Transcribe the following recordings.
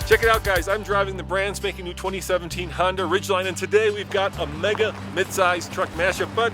Check it out, guys. I'm driving the brand spanking new 2017 Honda Ridgeline, and today we've got a mega mid-size truck mashup. But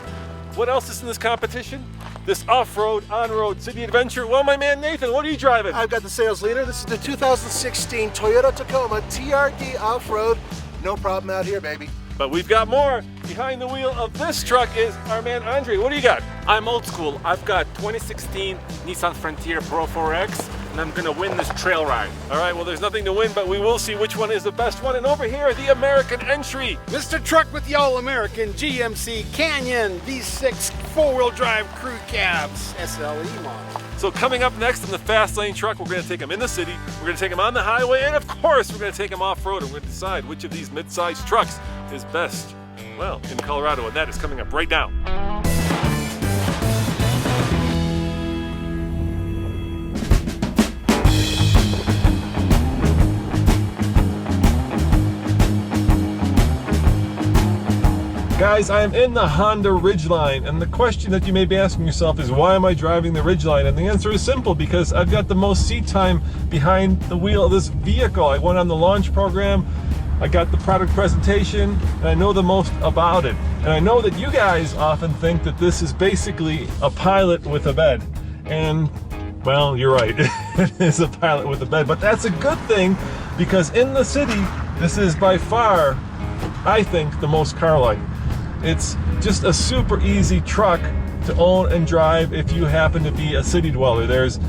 what else is in this competition? This off-road, on-road city adventure. Well, my man Nathan, what are you driving? I've got the sales leader. This is the 2016 Toyota Tacoma TRD off-road. No problem out here, baby. But we've got more. Behind the wheel of this truck is our man Andre. What do you got? I'm old school. I've got 2016 Nissan Frontier Pro 4X, and I'm gonna win this trail ride. All right, well, there's nothing to win, but we will see which one is the best one. And over here, the American entry. Mr. Truck with the all-American GMC Canyon V6 four-wheel drive crew cabs SLE model. So coming up next in the fast lane truck, we're gonna take him in the city, we're gonna take him on the highway, and of course, we're gonna take him off-road, and we're gonna decide which of these mid-sized trucks is best, well, in Colorado, and that is coming up right now. Guys, I am in the Honda Ridgeline, and the question that you may be asking yourself is, why am I driving the Ridgeline? And the answer is simple, because I've got the most seat time behind the wheel of this vehicle. I went on the launch program, I got the product presentation, and I know the most about it. And I know that you guys often think that this is basically a Pilot with a bed. And, well, you're right, it is a Pilot with a bed, but that's a good thing, because in the city, this is by far, I think, the most car-like. It's just a super easy truck to own and drive if you happen to be a city dweller. There's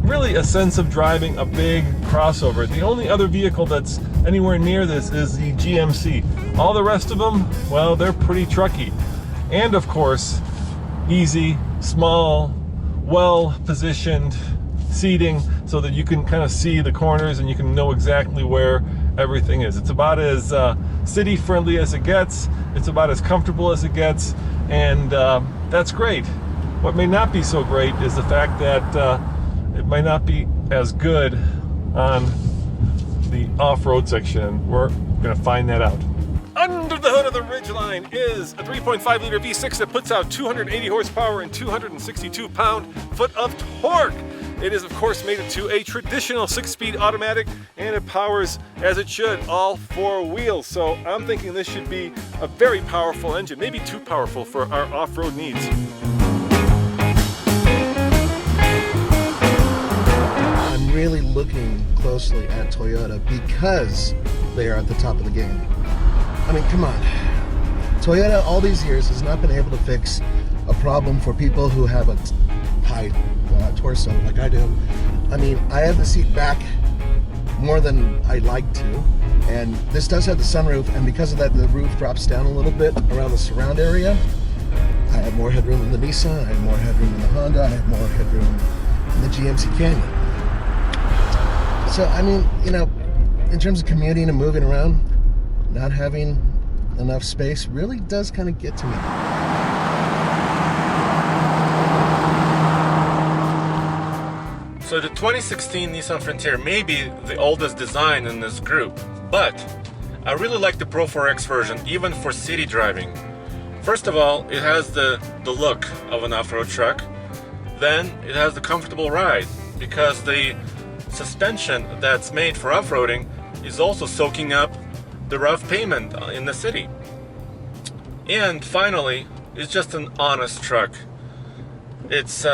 really a sense of driving a big crossover. The only other vehicle that's anywhere near this is the GMC. All the rest of them, well, they're pretty trucky. And of course, easy, small, well-positioned seating so that you can kind of see the corners and you can know exactly where everything is. It's about as city friendly as it gets. It's about as comfortable as it gets, and that's great. What may not be so great is the fact that it might not be as good on the off-road section. We're gonna find that out. Under the hood of the Ridgeline is a 3.5 liter V6 that puts out 280 horsepower and 262 pound-foot of torque. It is, of course, mated to a traditional 6-speed automatic, and it powers, as it should, all 4 wheels. So I'm thinking this should be a very powerful engine, maybe too powerful for our off-road needs. I'm really looking closely at Toyota because they are at the top of the game. I mean, come on. Toyota, all these years, has not been able to fix a problem for people who have a high torso like I do. I mean, I have the seat back more than I like to, and this does have the sunroof, and because of that, the roof drops down a little bit around the surround area. I have more headroom in the Nissan, I have more headroom in the Honda, I have more headroom in the GMC Canyon. So, I mean, you know, in terms of commuting and moving around, not having enough space really does kind of get to me. So the 2016 Nissan Frontier may be the oldest design in this group, but I really like the Pro 4X version, even for city driving. First of all, it has the look of an off-road truck. Then it has the comfortable ride, because the suspension that's made for off-roading is also soaking up the rough pavement in the city. And finally, it's just an honest truck. It's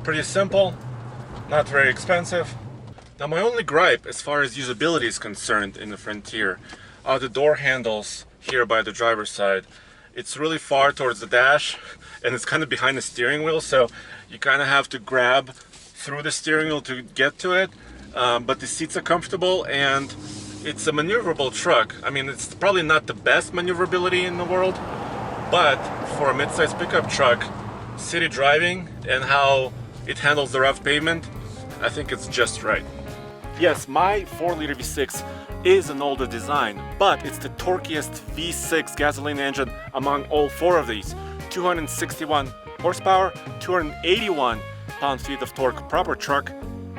pretty simple, not very expensive. Now, my only gripe as far as usability is concerned in the Frontier are the door handles here by the driver's side. It's really far towards the dash, and it's kind of behind the steering wheel, so you kind of have to grab through the steering wheel to get to it. But the seats are comfortable, and it's a maneuverable truck. I mean, it's probably not the best maneuverability in the world, but for a mid-size pickup truck, city driving and how it handles the rough pavement, I think it's just right. Yes, my 4-liter V6 is an older design, but it's the torquiest V6 gasoline engine among all 4 of these. 261 horsepower, 281 pound-feet of torque, proper truck.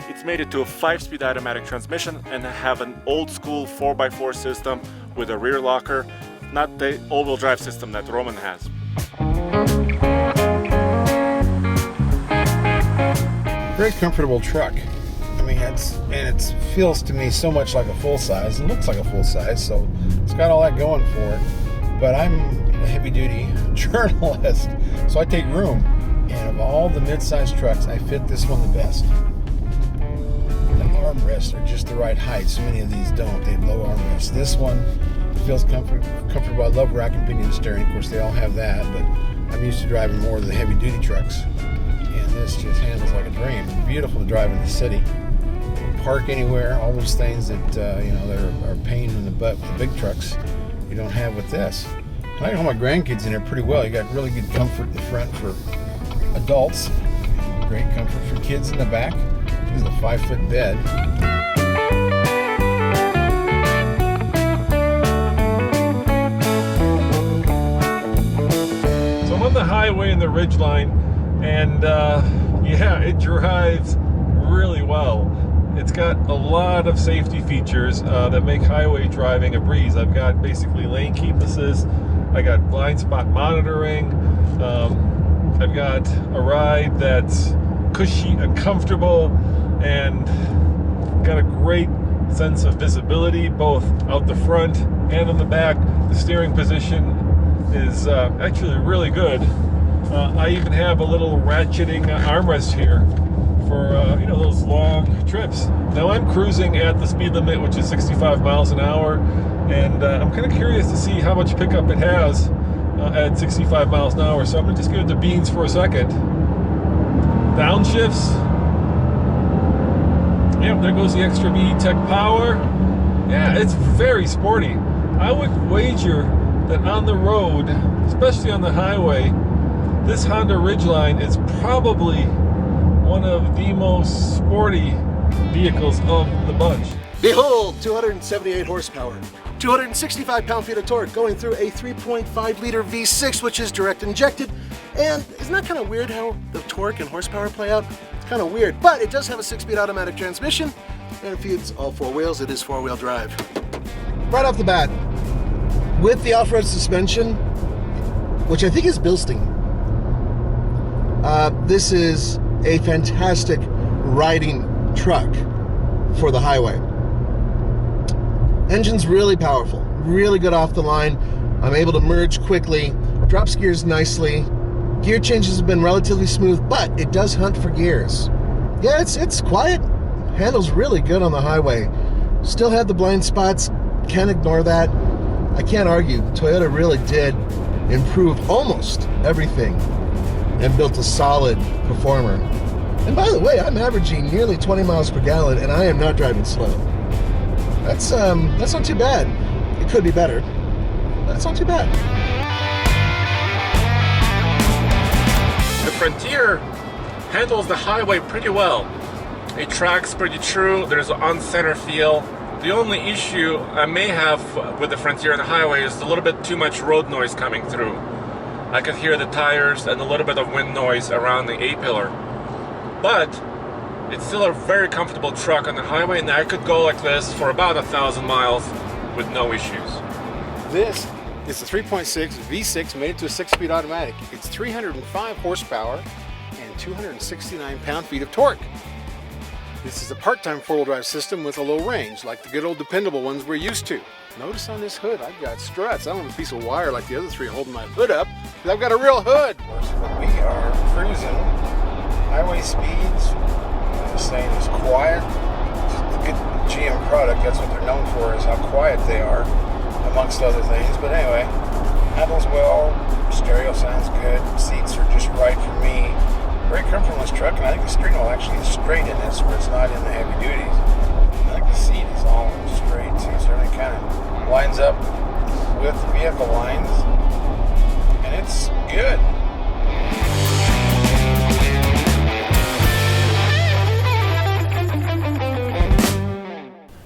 It's made it to a 5-speed automatic transmission and have an old-school 4x4 system with a rear locker, not the all-wheel drive system that Roman has. Very comfortable truck. I mean, it feels to me so much like a full size. It looks like a full size, so it's got all that going for it. But I'm a heavy duty journalist, so I take room. And of all the mid-size trucks, I fit this one the best. The armrests are just the right height. So many of these don't. They have low armrests. This one feels comfortable. I love rack and pinion steering. Of course, they all have that, but I'm used to driving more of the heavy duty trucks. And this just handles like a dream. It's beautiful to drive in the city. Park anywhere, all those things that they're a pain in the butt with the big trucks you don't have with this. I got all my grandkids in here pretty well. You got really good comfort in the front for adults, great comfort for kids in the back. This is a 5-foot bed. So I'm on the highway in the Ridgeline, and yeah, it drives really well. It's got a lot of safety features that make highway driving a breeze. I've got basically lane keep assist, I got blind spot monitoring, I've got a ride that's cushy and comfortable, and got a great sense of visibility both out the front and in the back. The steering position is actually really good. I even have a little ratcheting armrest here for those long trips. Now I'm cruising at the speed limit, which is 65 miles an hour, and I'm kind of curious to see how much pickup it has at 65 miles an hour. So I'm gonna just give it the beans for a second. Downshifts. Yep, there goes the extra VTEC power. Yeah, it's very sporty. I would wager that on the road, especially on the highway, this Honda Ridgeline is probably one of the most sporty vehicles of the bunch. Behold, 278 horsepower, 265 pound-feet of torque going through a 3.5 liter V6, which is direct injected. And isn't that kind of weird how the torque and horsepower play out? It's kind of weird, but it does have a 6-speed automatic transmission, and it feeds all 4 wheels. It is 4-wheel drive. Right off the bat, with the off-road suspension, which I think is Bilstein, this is a fantastic riding truck for the highway. Engine's really powerful, really good off the line. I'm able to merge quickly, drops gears nicely. Gear changes have been relatively smooth, but it does hunt for gears. Yeah, it's quiet, handles really good on the highway. Still have the blind spots, can't ignore that. I can't argue, Toyota really did improve almost everything and built a solid performer. And by the way, I'm averaging nearly 20 miles per gallon, and I am not driving slow. That's not too bad. It could be better, but it's not too bad. The Frontier handles the highway pretty well. It tracks pretty true. There's an on-center feel. The only issue I may have with the Frontier on the highway is a little bit too much road noise coming through. I could hear the tires and a little bit of wind noise around the A-pillar. But it's still a very comfortable truck on the highway, and I could go like this for about 1,000 miles with no issues. This is a 3.6 V6 made into a 6-speed automatic. It's 305 horsepower and 269 pound-feet of torque. This is a part-time 4-wheel drive system with a low range, like the good old dependable ones we're used to. Notice on this hood, I've got struts. I don't have a piece of wire like the other three holding my hood up, because I've got a real hood. We are cruising highway speeds. This thing is quiet. It's a good GM product. That's what they're known for, is how quiet they are, amongst other things. But anyway, handles well. Stereo sounds good. Seats are just right for me. Very comfortable in this truck, and I think the steering wheel actually is straight in this, where it's not in the heavy duties. I think the seat is all straight too, so everything kind of lines up with the vehicle lines, and it's good.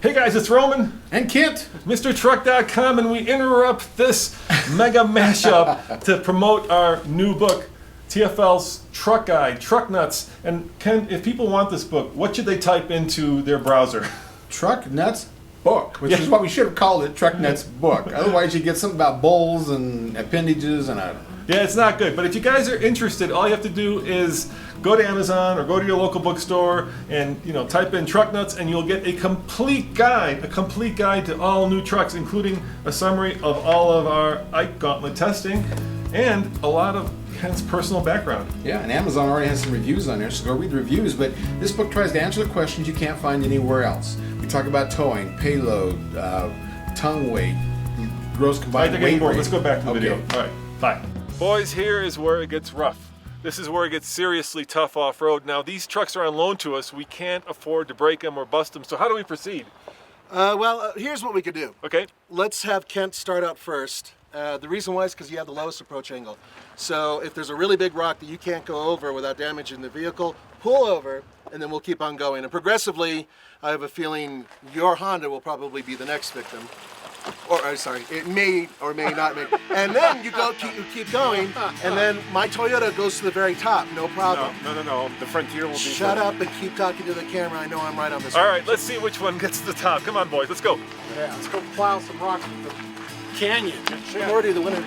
Hey guys, it's Roman. And Kent. MrTruck.com, and we interrupt this mega mashup to promote our new book, TFL's Truck Guide, Truck Nuts. And Ken, if people want this book, what should they type into their browser? Truck Nuts Book, which is what we should have called it, Truck Nuts Book. Otherwise you get something about bulls and appendages and a Yeah, it's not good. But if you guys are interested, all you have to do is go to Amazon or go to your local bookstore and type in truck nuts, and you'll get a complete guide to all new trucks, including a summary of all of our Ike Gauntlet testing and a lot of Ken's personal background. Yeah, and Amazon already has some reviews on there, so go read the reviews. But this book tries to answer the questions you can't find anywhere else. We talk about towing, payload, tongue weight, gross combined weight. Let's go back to the video. Okay. All right, bye. Boys, here is where it gets rough. This is where it gets seriously tough off-road. Now, these trucks are on loan to us. We can't afford to break them or bust them. So how do we proceed? Here's what we could do. Okay. Let's have Kent start up first. The reason why is because you have the lowest approach angle. So if there's a really big rock that you can't go over without damaging the vehicle, pull over, and then we'll keep on going. And progressively, I have a feeling your Honda will probably be the next victim. It may or may not make. And then you keep going, and then my Toyota goes to the very top, no problem. No. The Frontier will be. Shut up and keep talking to the camera. I know I'm right on this. All right, let's see which one gets to the top. Come on, boys, let's go. Yeah, let's go plow some rocks with the canyon. Morty, the winner.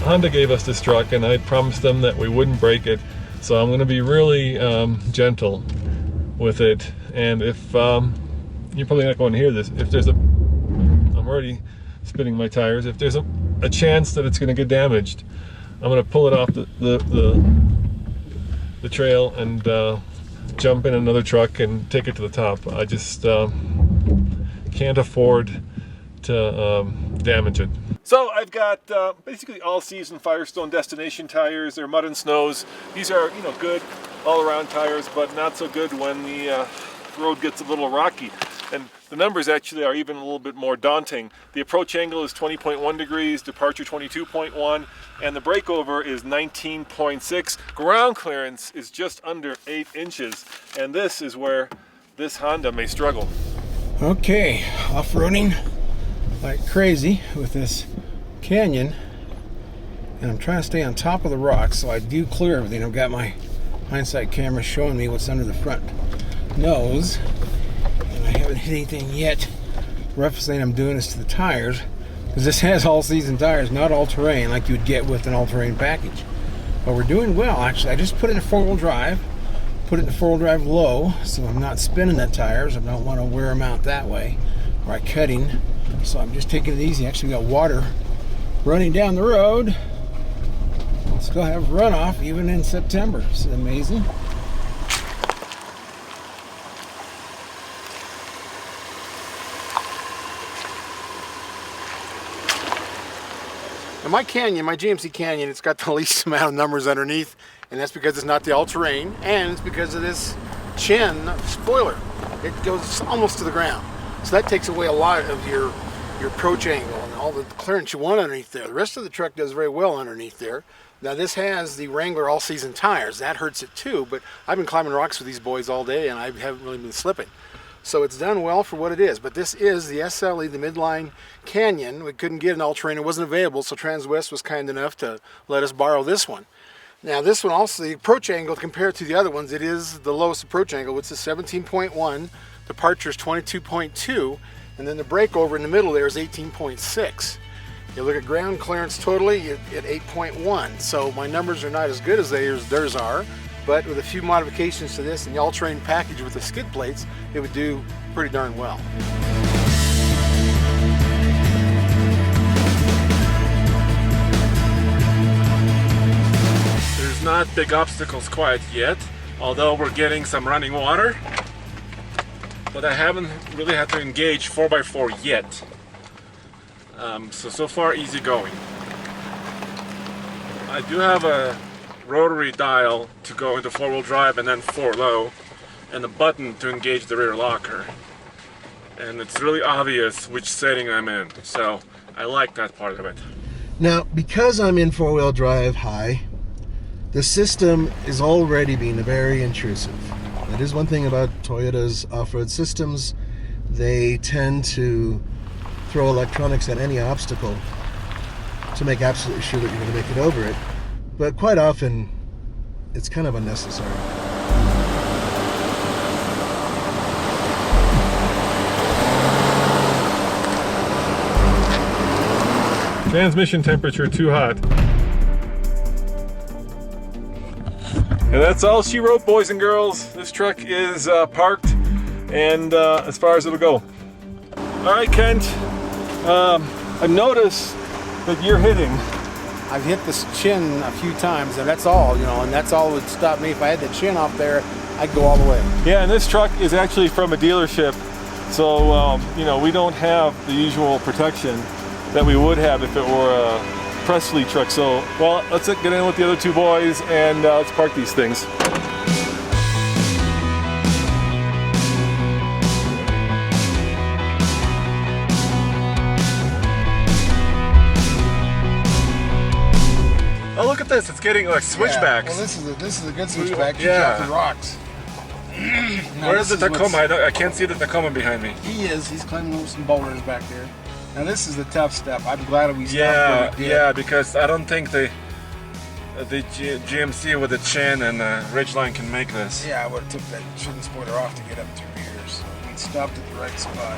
Honda gave us this truck, and I promised them that we wouldn't break it, so I'm going to be really gentle with it. And if you're probably not going to hear this, if there's I'm already spinning my tires. If there's a chance that it's going to get damaged, I'm going to pull it off the trail and jump in another truck and take it to the top. I just can't afford to damage it. So I've got basically all-season Firestone Destination tires. They're mud and snows. These are, good all-around tires, but not so good when the road gets a little rocky. And the numbers actually are even a little bit more daunting. The approach angle is 20.1 degrees, departure 22.1, and the breakover is 19.6. Ground clearance is just under 8 inches, and this is where this Honda may struggle. Okay, off-roading like crazy with this canyon, and I'm trying to stay on top of the rocks so I do clear everything. I've got my hindsight camera showing me what's under the front nose, and I haven't hit anything yet. Roughest thing I'm doing is to the tires, because this has all-season tires, not all-terrain like you would get with an all-terrain package. But we're doing well, actually. I just put it in four-wheel drive, low, so I'm not spinning the tires. I don't want to wear them out that way, or cutting. So I'm just taking it easy. Actually got water running down the road. I'll still have runoff even in September. It's amazing. Now my Canyon, my GMC Canyon, it's got the least amount of numbers underneath, and that's because it's not the all-terrain, and it's because of this chin spoiler. It goes almost to the ground. So that takes away a lot of your approach angle and all the clearance you want underneath there. The rest of the truck does very well underneath there. Now this has the Wrangler all-season tires. That hurts it too, but I've been climbing rocks with these boys all day and I haven't really been slipping. So it's done well for what it is. But this is the SLE, the Midline Canyon. We couldn't get an all-terrain. It wasn't available, so Transwest was kind enough to let us borrow this one. Now this one also, the approach angle compared to the other ones, it is the lowest approach angle, which is 17.1. Departure is 22.2, and then the breakover in the middle there is 18.6. You look at ground clearance totally at 8.1. So my numbers are not as good as theirs are, but with a few modifications to this and the all-terrain package with the skid plates, it would do pretty darn well. There's not big obstacles quite yet, although we're getting some running water. But I haven't really had to engage 4x4 yet. So far easy going. I do have a rotary dial to go into 4-wheel drive and then 4-low, and a button to engage the rear locker. And it's really obvious which setting I'm in, so I like that part of it. Now, because I'm in 4-wheel drive high, the system is already being very intrusive. That is one thing about Toyota's off-road systems. they tend to throw electronics at any obstacle to make absolutely sure that you're going to make it over it. But quite often, it's kind of unnecessary. Transmission temperature too hot. And that's all she wrote, boys and girls. This truck is parked, and as far as it'll go. All right, Kent. I've noticed that you're hitting. I've hit the chin a few times, and that's all, and that's all that would stop me. If I had the chin off there, I'd go all the way. Yeah, and this truck is actually from a dealership, so we don't have the usual protection that we would have if it were a Presley truck. So, well, let's get in with the other two boys and let's park these things. Oh, look at this! It's getting like switchbacks. Yeah, well, this is a good switchback. You Yeah. drop the rocks. Where is the Tacoma? I can't see the Tacoma behind me. He's climbing over some boulders back there. Now this is the tough step. I'm glad we stopped Yeah, where we did. yeah, because I don't think the GMC with the chin and Ridgeline can make this. Yeah, I would have took that shouldn't spoiler off to get up through here. So we stopped at the right spot.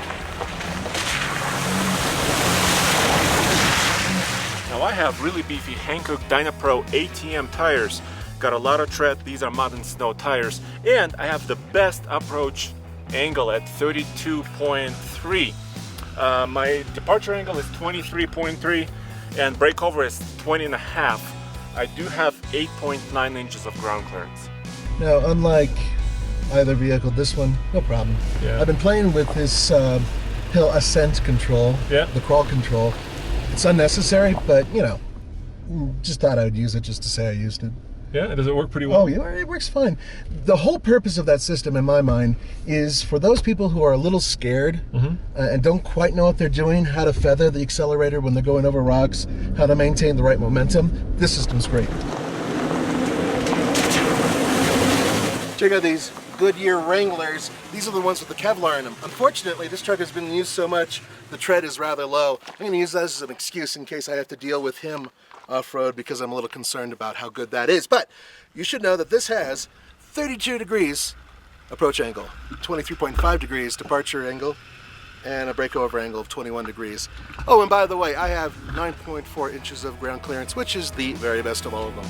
Now I have really beefy Hankook Dynapro ATM tires. Got a lot of tread. These are mud and snow tires, and I have the best approach angle at 32.3. My departure angle is 23.3 and breakover is 20.5. I do have 8.9 inches of ground clearance. Now, unlike either vehicle, this one, no problem. Yeah. I've been playing with this hill ascent control, Yeah. the crawl control. It's unnecessary, but just thought I would use it just to say I used it. Yeah, does it work pretty well? Oh, yeah, it works fine. The whole purpose of that system, in my mind, is for those people who are a little scared and don't quite know what they're doing, how to feather the accelerator when they're going over rocks, how to maintain the right momentum. This system's great. Check out these Goodyear Wranglers. These are the ones with the Kevlar in them. Unfortunately, this truck has been used so much, the tread is rather low. I'm going to use that as an excuse in case I have to deal with him off-road because I'm a little concerned about how good that is. But you should know that this has 32 degrees approach angle, 23.5 degrees departure angle, and a breakover angle of 21 degrees. Oh, and by the way, I have 9.4 inches of ground clearance, which is the very best of all of them.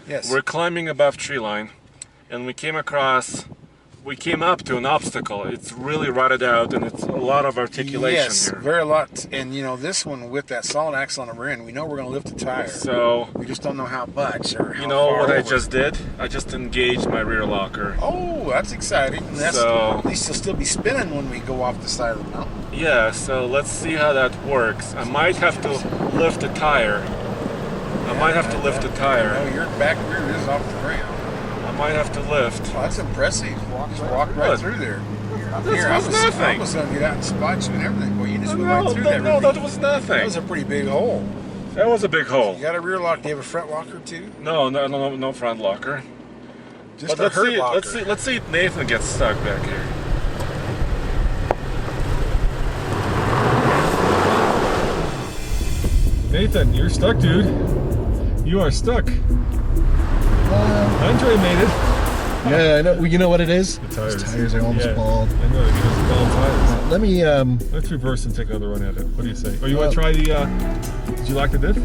Yes. We're climbing above tree line, and we came up to an obstacle. It's really rutted out, and it's a lot of articulation Yes, here. very a lot. And this one with that solid axle on the rear end, we know we're going to lift the tire. So, We just don't know how much or how you know far what I over. just did? I just engaged my rear locker. Oh, that's exciting. And that's, So- at least it'll still be spinning when we go off the side of the mountain. Yeah, so let's see how that works. I might have to lift the tire. I might have to lift the No, tire. your back rear is off the ground. I might have to lift. Oh, that's impressive. Just walked right Good. through there. That was I nothing. was going to get out and spot you and everything. Boy, you just went right through that. No, ravine. that was That nothing. was a pretty big hole. That was a big hole. You got a rear lock. Do you have a front locker too? No front locker. Just But a hurt locker. let's see if Nathan gets stuck back here. Nathan, you're stuck, dude. You are stuck. Andre made it. Yeah, I know. Well, you know what it is? The tires. These tires are almost Yeah. bald. I know, he has bald tires. Let me, Let's reverse and take another run at it. What do you say? Oh, you want to try the, did you lock the diff?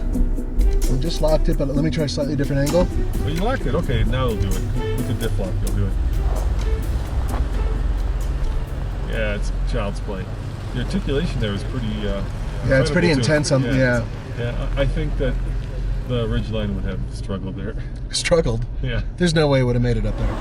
we just locked it, but let me try a slightly different angle. Oh, you locked it. Okay, now it'll do it. With the diff lock, you'll do it. Yeah, it's child's play. The articulation there is pretty, Yeah, it's pretty incredible, too. intense on, yeah. Yeah, I think that the Ridgeline would have struggled there. Struggled. Yeah. There's no way it would have made it up there.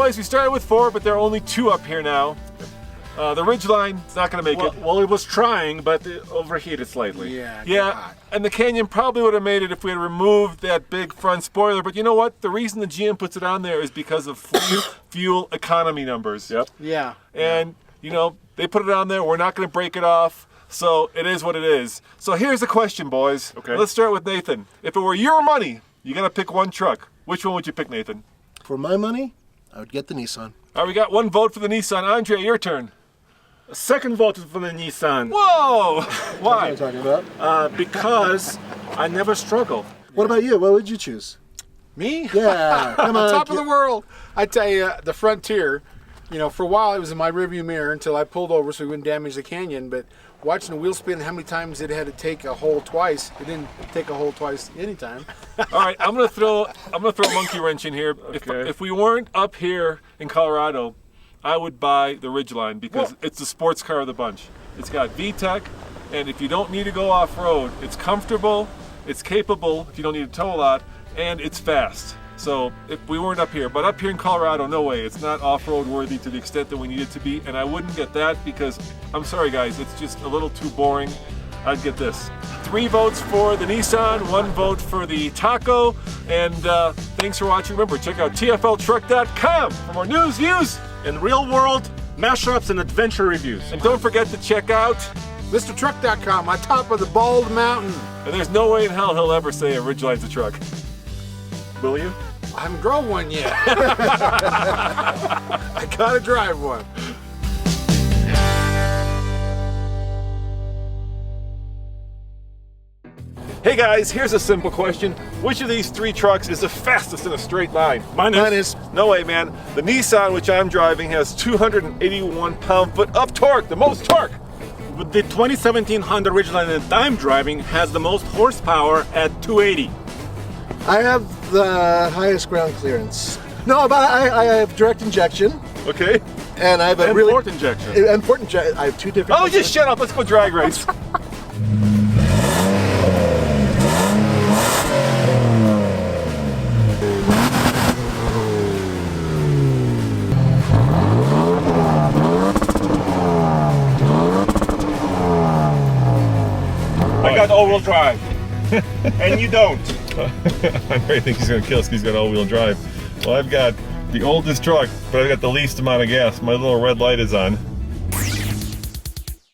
boys, we started with 4, but there are only 2 up here now. The Ridgeline is not going to make it. Well, it was trying, but it overheated slightly. Yeah. it got Yeah, hot. and the Canyon probably would have made it if we had removed that big front spoiler. But you know what? The reason the GM puts it on there is because of fuel economy numbers. Yep. Yeah. And, you know, they put it on there. We're not going to break it off. So it is what it is. So here's the question, boys. Okay. Let's start with Nathan. If it were your money, you got to pick one truck. Which one would you pick, Nathan? For my money, I would get the Nissan. All right, we got 1 vote for the Nissan. Andre, your turn. Second vote for the Nissan. Whoa! What Why? are you talking about? Because I never struggled. What about you? What would you choose? Me? Yeah, come on. Top of the world. I tell you, the Frontier, you know, for a while it was in my rearview mirror until I pulled over so we wouldn't damage the Canyon. But watching the wheel spin, how many times it had to take a hole twice? It didn't take a hole twice anytime. All right, I'm gonna throw a monkey wrench in here. Okay. If we weren't up here in Colorado, I would buy the Ridgeline because it's the sports car of the bunch. It's got VTEC, and if you don't need to go off-road, it's comfortable, it's capable if you don't need to tow a lot, and it's fast. So if we weren't up here, but up here in Colorado, no way. It's not off-road worthy to the extent that we need it to be, and I wouldn't get that because, I'm sorry guys, it's just a little too boring. I'd get this. 3 votes for the Nissan, 1 vote for the Taco, and thanks for watching. Remember, check out tfltruck.com for more news, views, In real world, mashups and adventure reviews. and don't forget to check out, MrTruck.com, on top of the bald mountain. and there's no way in hell he'll ever say a Ridgeline's a truck. Will you? I haven't drove one yet. I gotta drive one. Hey guys, here's a simple question. Which of these 3 trucks is the fastest in a straight line? Mine is. No way, man. The Nissan, which I'm driving, has 281 pound-foot of torque, the most torque. But the 2017 Honda Ridgeline that I'm driving has the most horsepower at 280. I have the highest ground clearance. No, but I have direct injection, Okay. and I have a And really port injection. important. I have 2 different. Oh, just shut up. Let's go drag race. I got all-wheel drive. And you don't. Andre thinks he's going to kill us because he's got all-wheel drive. Well, I've got the oldest truck, but I've got the least amount of gas. My little red light is on.